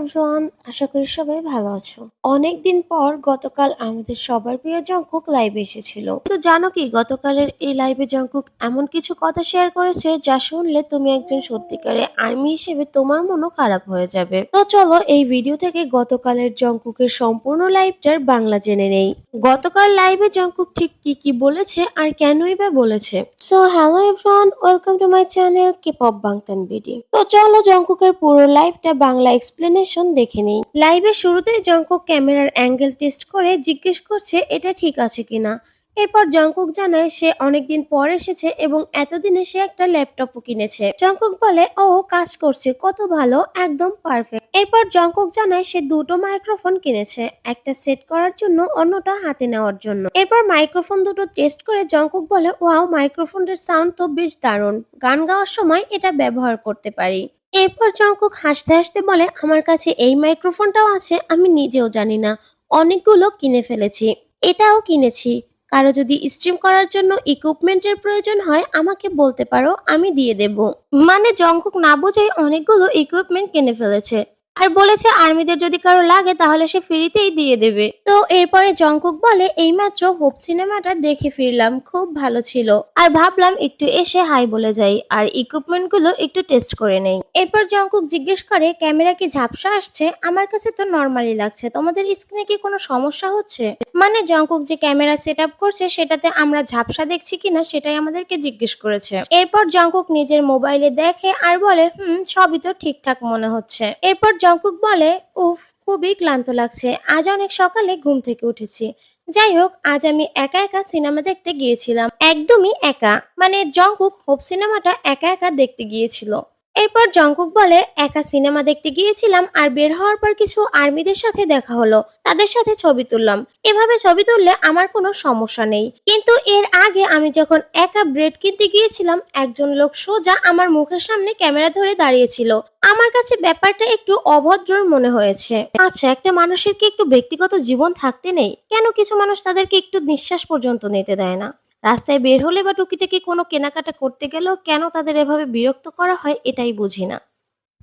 Everyone, আশা করি সবাই ভালো আছো। অনেকদিন পর গতকাল আমাদের সবার প্রিয় জংকুক লাইভে এসেছিল। তো জানো কি, গতকালের এই লাইভে জংকুক এমন কিছু কথা শেয়ার করেছে যা শুনলে তুমি একজন সত্যিকারের আর্মি হিসেবে তোমার মনও খারাপ হয়ে যাবে। তো চলো এই ভিডিও থেকে গতকালের জংকুকের সম্পূর্ণ লাইভটার বাংলা জেনে নেই। গতকাল লাইভে জংকুক ঠিক কি কি বলেছে আর কেনই বা বলেছে। So hello everyone, welcome to my channel K-pop Bangtan BD. তো চলো জংকুকের পুরো লাইভটা বাংলা এক্সপ্লেনেশন দেখে নিই। লাইভের শুরুতেই জংকুক ক্যামেরার অ্যাঙ্গেল টেস্ট করে জিজ্ঞেস করছে এটা ঠিক আছে কিনা। এরপর জংকুক জানায় সে অনেকদিন পর এসেছে এবং এতদিনে সে একটা ল্যাপটপও কিনেছে। জংকুক বলে ও কাজ করছে, কত ভালো, একদম পারফেক্ট। এরপর জংকুক জানায় সে দুটো মাইক্রোফোন কিনেছে, একটা সেট করার জন্য অন্যটা হাতে নেওয়ার জন্য। এরপর মাইক্রোফোন দুটো টেস্ট করে জংকুক বলে ওয়াও, মাইক্রোফোনের সাউন্ড তো বেশ দারুণ, গান গাওয়ার সময় এটা ব্যবহার করতে পারি। এরপর জংকুক হাসতে হাসতে বলে আমার কাছে এই মাইক্রোফোনটাও আছে, আমি নিজেও জানি না, অনেকগুলো কিনে ফেলেছি। এটাও কিনেছি, কারো যদি স্ট্রিম করার জন্য ইকুইপমেন্টের প্রয়োজন হয় আমাকে বলতে পারো, আমি দিয়ে দেব। মানে জংকুক না বুঝেই অনেকগুলো ইকুইপমেন্ট কিনে ফেলেছে আর বলেছে আর্মিদের যদি কারো লাগে তাহলে সে ফ্রিতেই দিয়ে দেবে। তো এরপরে জংকুক বলে এইমাত্র হোপ সিনেমাটা দেখে ফিরলাম, খুব ভালো ছিল আর ভাবলাম একটু এসে হাই বলে যাই আর ইকুইপমেন্ট গুলো একটু টেস্ট করে নেই। এরপর জংকুক জিজ্ঞেস করে ক্যামেরা কি ঝাপসা আসছে? আমার কাছে তো নর্মালি লাগছে, তোমাদের স্ক্রিনে কি কোনো সমস্যা হচ্ছে? মানে জংকুক যে ক্যামেরা সেট আপ করছে সেটাতে আমরা ঝাপসা দেখছি কিনা সেটাই আমাদেরকে জিজ্ঞেস করেছে। এরপর জংকুক নিজের মোবাইলে দেখে আর বলে সবই তো ঠিকঠাক মনে হচ্ছে। এরপর জংকুক বলে উফ, খুবই ক্লান্ত লাগছে, আজ অনেক সকালে ঘুম থেকে উঠেছি। যাই হোক, আজ আমি একা একা সিনেমা দেখতে গিয়েছিলাম, একদমই একা। মানে জংকুক হোপ সিনেমাটা একা একা দেখতে গিয়েছিল। এরপর জংকুক বলে একা সিনেমা দেখতে গিয়েছিলাম আর বের হওয়ার পর কিছু আর্মিদের সাথে দেখা হলো, তাদের সাথে ছবি তুললাম। এভাবে ছবি তুললে আমার কোনো সমস্যা নেই, কিন্তু এর আগে আমি যখন একা ব্রেড কিনতে গিয়েছিলাম একজন লোক সোজা আমার মুখের সামনে ক্যামেরা ধরে দাঁড়িয়েছিল, আমার কাছে ব্যাপারটা একটু অভদ্র মনে হয়েছে। আচ্ছা, একটা মানুষের কি একটু ব্যক্তিগত জীবন থাকতে নেই? কেন কিছু মানুষ তাদেরকে একটু নিঃশ্বাস পর্যন্ত নিতে দেয় না? রাস্তায় বের হলে বা টুকিটাকি কোনো কেনাকাটা করতে গেলেও কেন তাদের এভাবে বিরক্ত করা হয়, এটাই বুঝি না।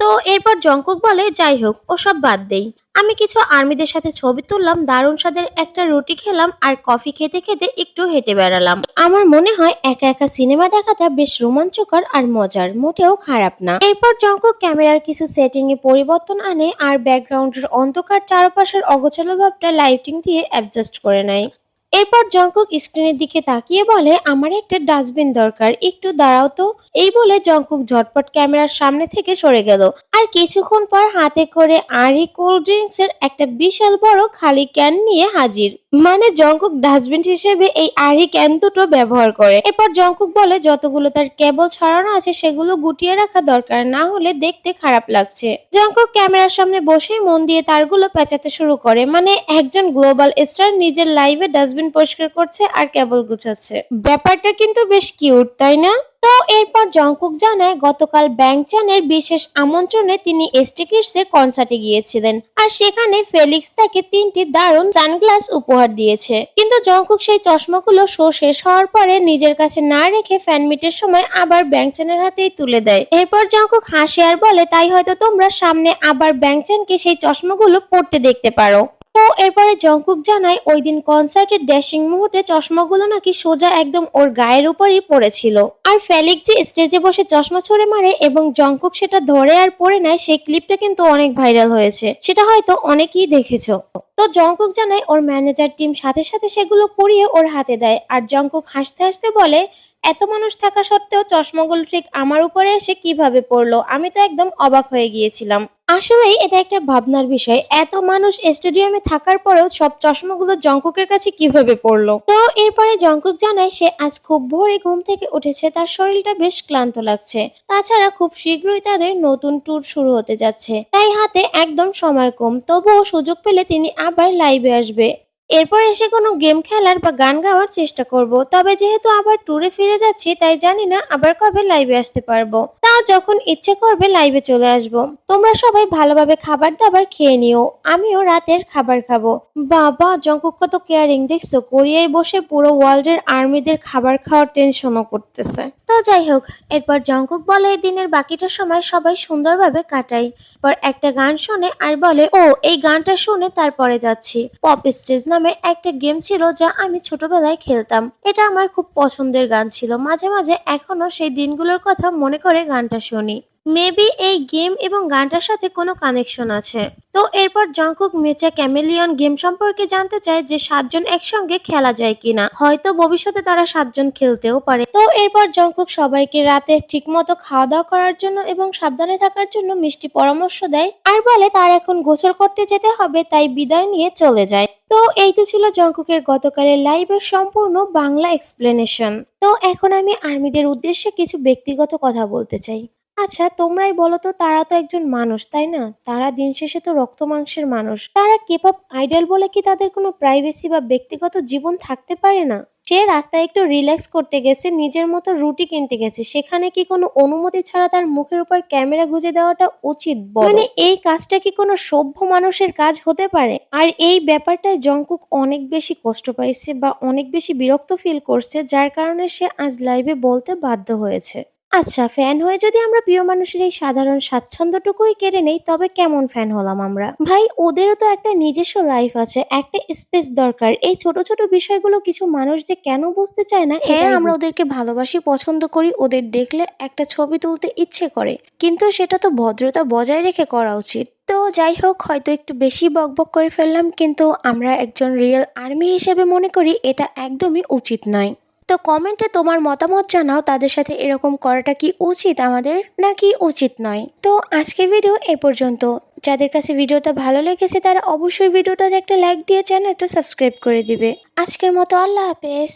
তো এরপর জংকুক বলে যাই হোক, ওসব বাদ দেই, আমি কিছু আর্মিদের সাথে ছবি তুললাম, দারুণ স্বাদের একটা রুটি খেলাম আর কফি খেতে খেতে একটু হেঁটে বেড়ালাম। আমার মনে হয় একা একা সিনেমা দেখাটা বেশ রোমাঞ্চকর আর মজার, মোটেও খারাপ না। এরপর জংকুক ক্যামেরার কিছু সেটিং এ পরিবর্তন আনে আর ব্যাকগ্রাউন্ডের অন্ধকার চারপাশের অগোছালো ভাবটা লাইটিং দিয়ে অ্যাডজাস্ট করে নেয়। এরপর জংকুক স্ক্রিনের দিকে তাকিয়ে বলে আমার একটা ডাস্টবিন দরকার, একটু দাঁড়াও তো। এই বলে জংকুক ঝটপট ক্যামেরার সামনে থেকে সরে গেল আর কিছুক্ষণ পর হাতে করে আরি কোল্ড ড্রিঙ্কস এর একটা বিশাল বড় খালি ক্যান নিয়ে হাজির। মানে জংকুক ডাস্টবিন হিসেবে এই আরি ক্যান দুটো ব্যবহার করে। এরপর জংকুক বলে যতগুলো তার কেবল ছড়ানো আছে সেগুলো গুটিয়ে রাখা দরকার, না হলে দেখতে খারাপ লাগছে। জংকুক ক্যামেরার সামনে বসে মন দিয়ে তারগুলো পেঁচাতে শুরু করে, মানে একজন গ্লোবাল স্টার নিজের লাইভে ডাস্টবিন পরিষ্কার করছে আর কেবল গুছাচ্ছে। ব্যাপারটা কিন্তু বেশ কিউট, তাই না? তো এরপর জংকুক জানায় গতকাল ব্যাংচানের বিশেষ আমন্ত্রণে তিনি এসটি কিডস এর কনসার্টে গিয়েছিলেন আর সেখানে ফেলিক্স তাকে 3টি দারুণ সানগ্লাস উপহার দিয়েছে। কিন্তু জংকুক সেই চশমাগুলো শো শেষ হওয়ার পরে নিজের কাছে না রেখে ফ্যান মিটের সময় আবার ব্যাংচানের হাতেই তুলে দেয়। এরপর জংকুক হাসে আর বলে তাই হয়তো তোমরা সামনে আবার ব্যাংচানকে সেই চশমাগুলো পরতে দেখতে পারো। তো এরপরে জংকুক জানায় ওই দিন কনসার্টের ড্যাশিং মুহূর্তে চশমাগুলো নাকি সোজা একদম ওর গায়ের উপরই পড়েছিল আর ফেলিক্স যে স্টেজে বসে চশমা ছুঁড়ে মারে এবং জংকুক সেটা ধরে আর পরে নেয়, সেই ক্লিপটা কিন্তু অনেক ভাইরাল হয়েছে, সেটা হয়তো অনেকেই দেখেছো। তো জংকুক জানায় ওর ম্যানেজার টিম সাথে সাথে সেগুলো পরিয়ে ওর হাতে দেয় আর জংকুক হাসতে হাসতে বলে এত মানুষ থাকা সত্ত্বেও চশমাগুলো ঠিক আমার উপরে এসে কিভাবে পড়লো, আমি তো একদম অবাক হয়ে গিয়েছিলাম। আসলেই এটা একটা ভাবনার বিষয়, এত মানুষ স্টেডিয়ামে থাকার পরেও সব চশমাগুলো জংকুকের কাছে কিভাবে পড়লো। তো এরপরে জংকুক জানায় সে আজ খুব ভোরে ঘুম থেকে উঠেছে, তার শরীরটা বেশ ক্লান্ত লাগছে, তাছাড়া খুব শীঘ্রই তাদের নতুন ট্যুর শুরু হতে যাচ্ছে, তাই হাতে একদম সময় কম, তবুও সুযোগ পেলে তিনি আবার লাইভে আসবে। এরপর এসে কোনো গেম খেলার বা গান গাওয়ার চেষ্টা করব। তবে যেহেতু আবার ট্যুরে ফিরে যাচ্ছি তাই জানি না আবার কবে লাইভে আসতে পারবো। তাও যখন ইচ্ছে করবে লাইভে চলে আসব। তোমরা সবাই ভালোভাবে খাবার-দাবার খেয়ে নিও। আমিও রাতের খাবার খাবো। বাবা জঙ্কুক কত কেয়ারিং দেখছো? কোরিয়ায় বসে পুরো ওয়ার্ল্ডের আর্মিদের খাবার খাওয়ার টেনশনও করতেছে। তো যাই হোক, এরপর জঙ্কুক বলে দিনের বাকিটা সময় সবাই সুন্দরভাবে কাটাই। পর একটা গান শোনে আর বলে, ও এই গানটা শুনে তারপরে যাচ্ছি। পপ স্টেজ নামে একটা গেম ছিল যা আমি ছোটবেলায় খেলতাম। এটা আমার খুব পছন্দের গান ছিল। মাঝে মাঝে এখনো সেই দিনগুলোর কথা মনে করে গানটা শুনি। মেবি এই গেম এবং গানটার সাথে কোনো কানেকশন আছে। তো এরপর জঙ্কুক মেচা ক্যামেলিয়ন গেম সম্পর্কে জানতে চায় যে 7 জন একসঙ্গে খেলা যায় কিনা। হয়তো ভবিষ্যতে তারা 7 জন খেলতেও পারে। তো এরপর জঙ্কুক সবাইকে রাতে ঠিকমতো খাওয়া দাওয়া করার জন্য এবং সাবধানে থাকার জন্য মিষ্টি পরামর্শ দেয় আর বলে তার এখন গোসল করতে যেতে হবে, তাই বিদায় নিয়ে চলে যায়। তো এই তো ছিল জঙ্কুকের গতকালের লাইভের সম্পূর্ণ বাংলা এক্সপ্লেনেশন। তো এখন আমি আর্মিদের উদ্দেশ্যে কিছু ব্যক্তিগত কথা বলতে চাই। আচ্ছা তোমরাই বলো তো, তারা তো একজন মানুষ তাই না? তারা দিন শেষে তো রক্ত মাংসের মানুষ। তারা কেপপ আইডল বলে কি তাদের কোনো প্রাইভেসি বা ব্যক্তিগত জীবন থাকতে পারে না? সে রাস্তায় একটু রিল্যাক্স করতে গেছে, নিজের মতো রুটি কিনতে গেছে, সেখানে কি কোনো অনুমতি ছাড়া তার মুখের উপর ক্যামেরা গুঁজে দেওয়াটা উচিত বলো? মানে এই কাজটা কি কোনো সভ্য মানুষের কাজ হতে পারে? আর এই ব্যাপারটায় জঙ্কুক অনেক বেশি কষ্ট পাইছে বা অনেক বেশি বিরক্ত ফিল করছে, যার কারণে সে আজ লাইভে বলতে বাধ্য হয়েছে। আচ্ছা ফ্যান হয়ে যদি আমরা প্রিয় মানুষের এই সাধারণ স্বাচ্ছন্দ্যটুকুই কেড়ে নেই তবে কেমন ফ্যান হলাম আমরা? ভাই ওদেরও তো একটা নিজস্ব লাইফ আছে, একটা স্পেস দরকার। এই ছোট ছোট বিষয়গুলো কিছু মানুষ যে কেন বুঝতে চায় না, হ্যাঁ আমরা ওদেরকে ভালোবাসি, পছন্দ করি, ওদের দেখলে একটা ছবি তুলতে ইচ্ছে করে, কিন্তু সেটা তো ভদ্রতা বজায় রেখে করা উচিত। তো যাই হোক, হয়তো একটু বেশি বকবক করে ফেললাম, কিন্তু আমরা একজন রিয়েল আর্মি হিসেবে মনে করি এটা একদমই উচিত নয়। তো কমেন্টে তোমার মতামত জানাও, তাদের সাথে এরকম করাটা কি উচিত আমাদের নাকি উচিত নয়। তো আজকের ভিডিও এ পর্যন্ত। যাদের কাছে ভিডিওটা ভালো লেগেছে তারা অবশ্যই ভিডিওটাতে একটা লাইক দিয়ে চ্যানেলটা সাবস্ক্রাইব করে দিবে। আজকের মতো আল্লাহ হাফেজ।